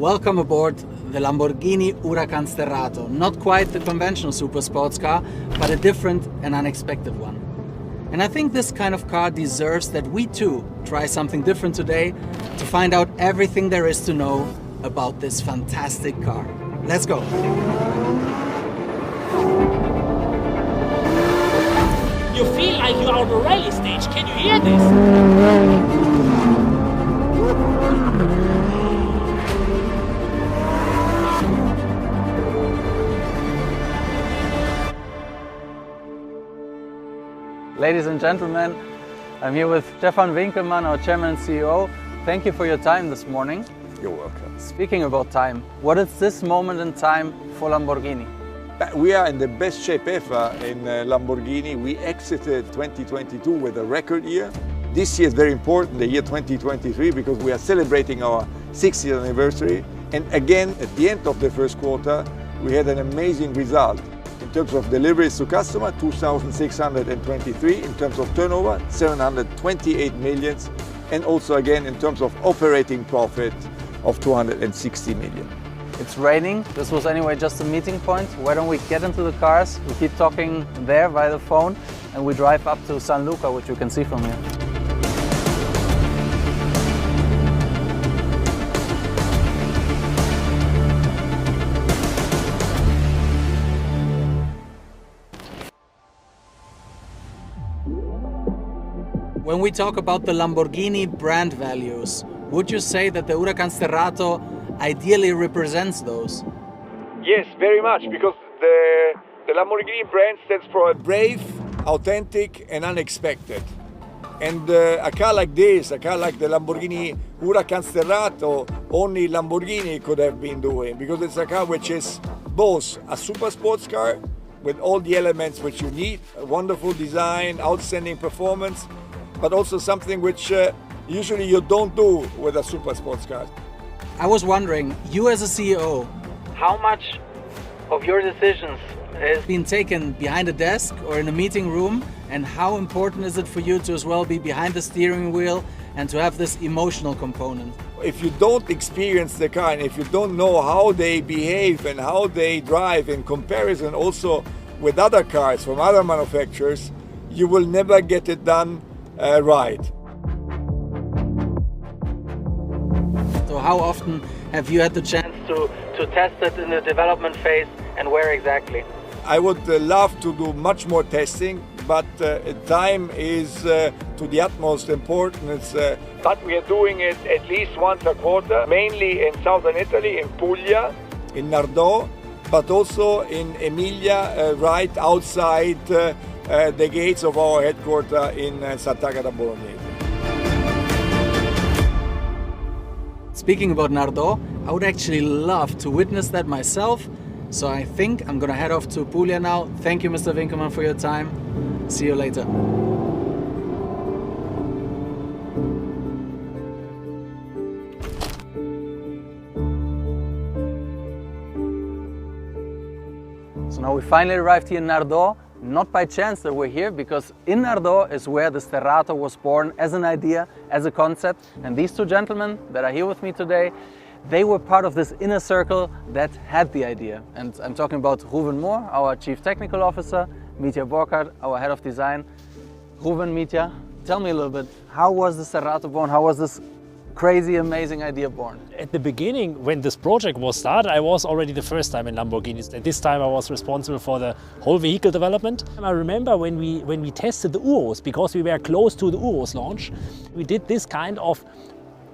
Welcome aboard the Lamborghini Huracán Sterrato. Not quite the conventional super sports car, but a different and unexpected one. And I think this kind of car deserves that we too try something different today to find out everything there is to know about this fantastic car. Let's go! You feel like you're on a rally stage. Can you hear this? Ladies and gentlemen, I'm here with Stefan Winkelmann, our Chairman and CEO. Thank you for your time this morning. You're welcome. Speaking about time, what is this moment in time for Lamborghini? We are in the best shape ever in Lamborghini. We exited 2022 with a record year. This year is very important, the year 2023, because we are celebrating our 60th anniversary. And again, at the end of the first quarter, we had an amazing result. In terms of deliveries to customer, 2,623. In terms of turnover, 728 million. And also again, in terms of operating profit, of 260 million. It's raining. This was anyway just a meeting point. Why don't we get into the cars? We keep talking there via the phone and we drive up to San Luca, which you can see from here. When we talk about the Lamborghini brand values, would you say that the Huracán Sterrato ideally represents those? Yes, very much, because the Lamborghini brand stands for brave, authentic and unexpected. And a car like this, a car like the Lamborghini Huracán Sterrato, only Lamborghini could have been doing, because it's a car which is both a super sports car with all the elements which you need, a wonderful design, outstanding performance, but also something which usually you don't do with a super sports car. I was wondering, you as a CEO, how much of your decisions has been taken behind a desk or in a meeting room, and how important is it for you to as well be behind the steering wheel and to have this emotional component? If you don't experience the car and if you don't know how they behave and how they drive in comparison also with other cars from other manufacturers, you will never get it done right. So how often have you had the chance to test it in the development phase, and where exactly? I would love to do much more testing, but time is to the utmost importance. But we are doing it at least once a quarter, mainly in southern Italy, in Puglia, in Nardò, but also in Emilia, right outside the gates of our headquarters in Sant'Agata Bolognese. Speaking about Nardò, I would actually love to witness that myself. So I think I'm gonna head off to Puglia now. Thank you, Mr. Winkelmann, for your time. See you later. So now we finally arrived here in Nardò. Not by chance that we're here, because in Nardò is where the Sterrato was born as an idea, as a concept. And these two gentlemen that are here with me today, they were part of this inner circle that had the idea. And I'm talking about Ruben Moore, our Chief Technical Officer, Mitja Borkert, our Head of Design. Ruben, Mitja, tell me a little bit, how was the Sterrato born? How was this crazy, amazing idea born? At the beginning, when this project was started, I was already the first time in Lamborghinis. At this time, I was responsible for the whole vehicle development. I remember when we tested the Urus, because we were close to the Urus launch, we did this kind of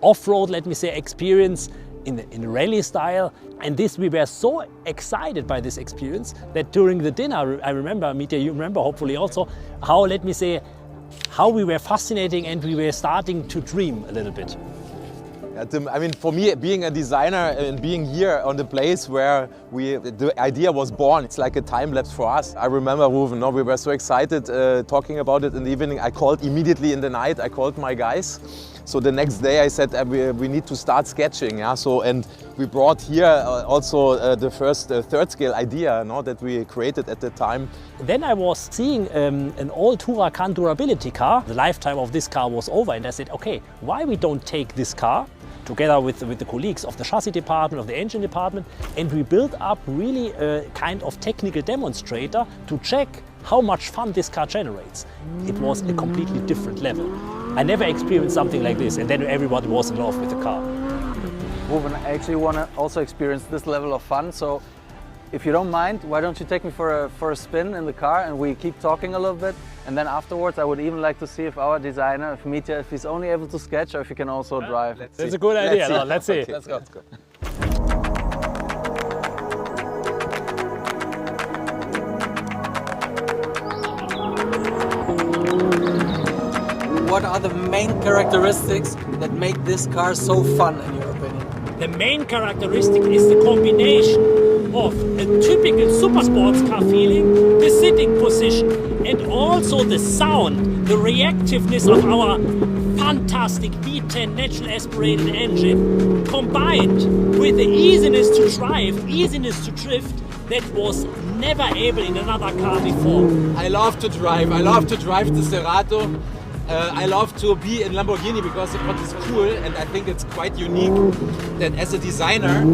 off-road, let me say, experience in rally style. And this, we were so excited by this experience that during the dinner, I remember, Mitja, you remember hopefully also, how, let me say, how we were fascinating and we were starting to dream a little bit. I mean, for me, being a designer and being here on the place where the idea was born, it's like a time lapse for us. I remember, Ruben, we were so excited talking about it in the evening. I called immediately in the night, I called my guys. So the next day I said we need to start sketching. Yeah? And we brought here also the first third scale idea that we created at the time. Then I was seeing an old Huracan durability car. The lifetime of this car was over, and I said, okay, why we don't take this car together with the colleagues of the chassis department, of the engine department, and we built up really a kind of technical demonstrator to check how much fun this car generates. It was a completely different level. I never experienced something like this, and then everybody was in love with the car. Ruben, I actually want to also experience this level of fun, so if you don't mind, why don't you take me for a spin in the car and we keep talking a little bit, and then afterwards I would even like to see if our designer, if Mitja, if he's only able to sketch or if he can also drive. That's a good idea. Let's see. Okay, let's go. What are the main characteristics that make this car so fun in your opinion? The main characteristic is the combination of a typical super sports car feeling, the sitting position, and also the sound, the reactiveness of our fantastic V10 natural aspirated engine, combined with the easiness to drive, easiness to drift, that was never able in another car before. I love to drive. I love to drive the Sterrato. I love to be in Lamborghini because what is cool, and I think it's quite unique, that as a designer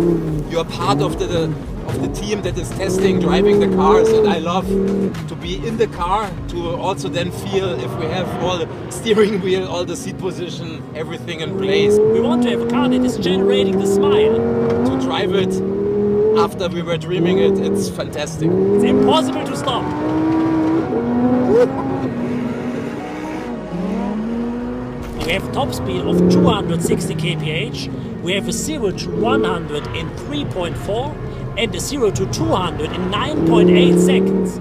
you're part of the team that is testing, driving the cars, and I love to be in the car to also then feel if we have all the steering wheel, all the seat position, everything in place. We want to have a car that is generating the smile. To drive it after we were dreaming it, it's fantastic. It's impossible to stop. We have top speed of 260 kph, we have a 0 to 100 in 3.4 and a 0 to 200 in 9.8 seconds.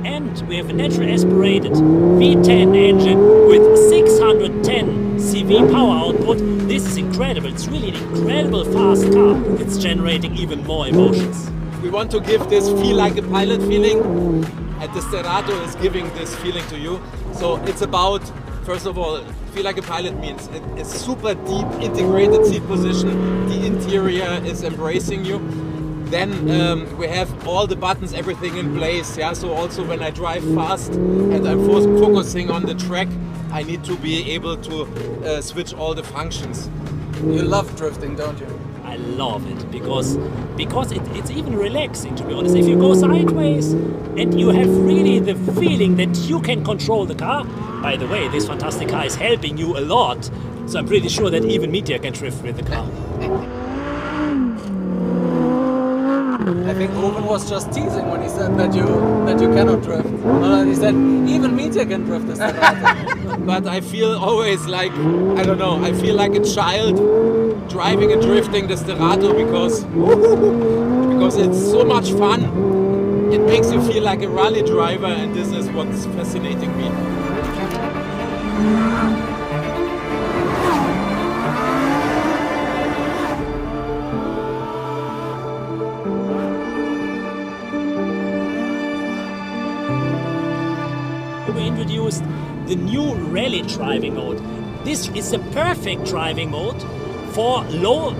And we have a natural aspirated V10 engine with 610 CV power output. This is incredible, it's really an incredible fast car. It's generating even more emotions. We want to give this feel like a pilot feeling, and the Sterrato is giving this feeling to you. So it's about, first of all, feel like a pilot means a super deep integrated seat position. The interior is embracing you. Then we have all the buttons, everything in place. Yeah, so also when I drive fast and I'm focusing on the track, I need to be able to switch all the functions. You love drifting, don't you? I love it because it's even relaxing, to be honest. If you go sideways and you have really the feeling that you can control the car. By the way, this fantastic car is helping you a lot, so I'm pretty sure that even Mitja can drift with the car. I think Ruben was just teasing when he said that you cannot drift. He said even Mitja can drift this Sterrato. But I feel always like, I don't know, I feel like a child driving and drifting the Sterrato because it's so much fun. It makes you feel like a rally driver, and this is what's fascinating me. We introduced the new rally driving mode. This is a perfect driving mode for low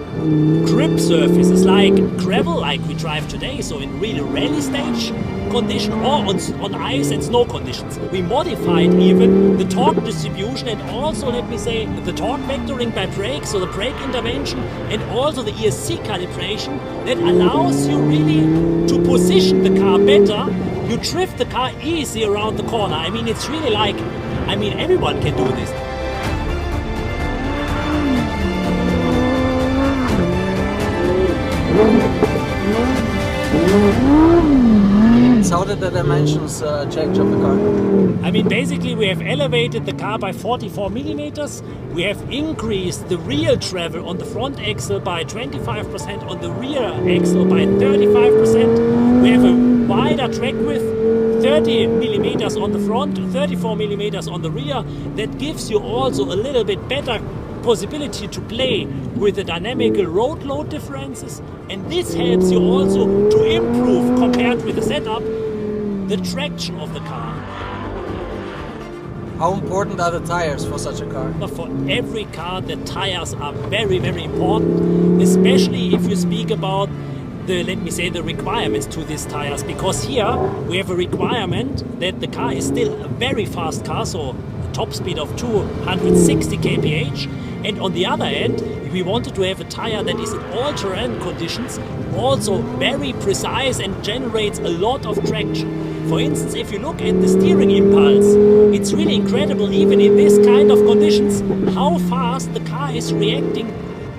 grip surfaces like gravel, like we drive today, so in really rally stage condition, or on ice and snow conditions. We modified even the torque distribution and also, let me say, the torque vectoring by brakes, so the brake intervention, and also the ESC calibration that allows you really to position the car better. You drift the car easy around the corner. I mean, it's really like, I mean, everyone can do this. So how did the dimensions change of the car? I mean, basically we have elevated the car by 44 millimeters. We have increased the rear travel on the front axle by 25%, on the rear axle by 35%. We have a wider track width, 30 millimeters on the front, 34 millimeters on the rear. That gives you also a little bit better possibility to play with the dynamical road load differences, and this helps you also to improve, compared with the setup, the traction of the car. How important are the tires for such a car? For every car, the tires are very, very important, especially if you speak about the, let me say, the requirements to these tires, because here we have a requirement that the car is still a very fast car, so a top speed of 260 kph, And on the other hand, we wanted to have a tire that is in all terrain conditions also very precise and generates a lot of traction. For instance, if you look at the steering impulse, it's really incredible even in this kind of conditions how fast the car is reacting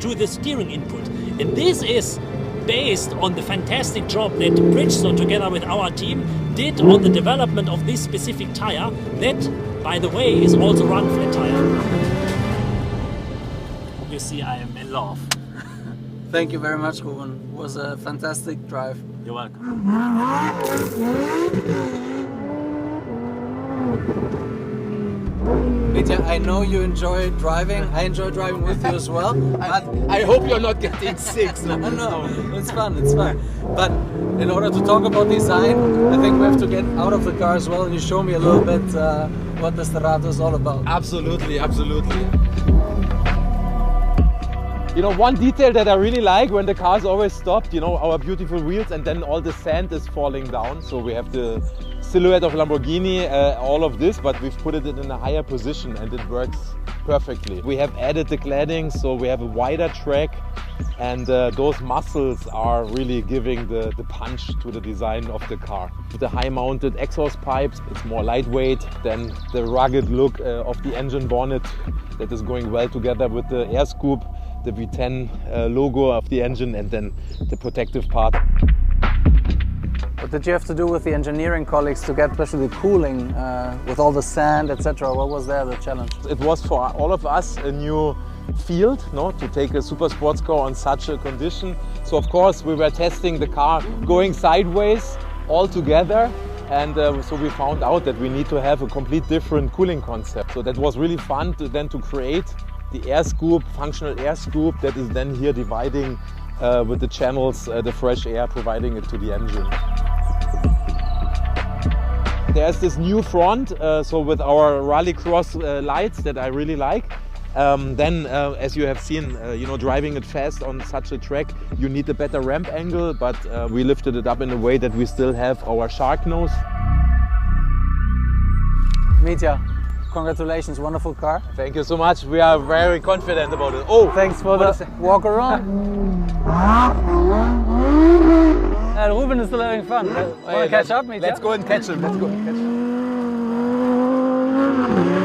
to the steering input. And this is based on the fantastic job that Bridgestone together with our team did on the development of this specific tire that, by the way, is also run flat tire. You see, I am in love. Thank you very much, Ruben. It was a fantastic drive. You're welcome. Mitja, I know you enjoy driving. I enjoy driving with you as well. But I hope you're not getting sick. no, it's fun, it's fun. But in order to talk about design, I think we have to get out of the car as well and you show me a little bit what the Sterrato is all about. Absolutely, absolutely. You know, one detail that I really like when the car's always stopped, you know, our beautiful wheels and then all the sand is falling down. So we have the silhouette of Lamborghini, all of this, but we've put it in a higher position and it works perfectly. We have added the cladding, so we have a wider track and those muscles are really giving the punch to the design of the car. With the high-mounted exhaust pipes, it's more lightweight than the rugged look of the engine bonnet that is going well together with the air scoop, the V10 logo of the engine and then the protective part. What did you have to do with the engineering colleagues to get especially the cooling with all the sand, etc.? What was there the challenge? It was for all of us a new field, no, to take a super sports car on such a condition. So of course we were testing the car going sideways all together. And so we found out that we need to have a complete different cooling concept. So that was really fun to create the air scoop, functional air scoop that is then here dividing with the channels, the fresh air, providing it to the engine. There's this new front, so with our rallycross lights that I really like. Then, as you have seen, you know, driving it fast on such a track, you need a better ramp angle, but we lifted it up in a way that we still have our shark nose. Mitja, congratulations, wonderful car. Thank you so much. We are very confident about it. Oh, thanks for the walk around. Ruben is still having fun. Want to catch up, Mitja? Let's go and catch him. Let's go and catch him.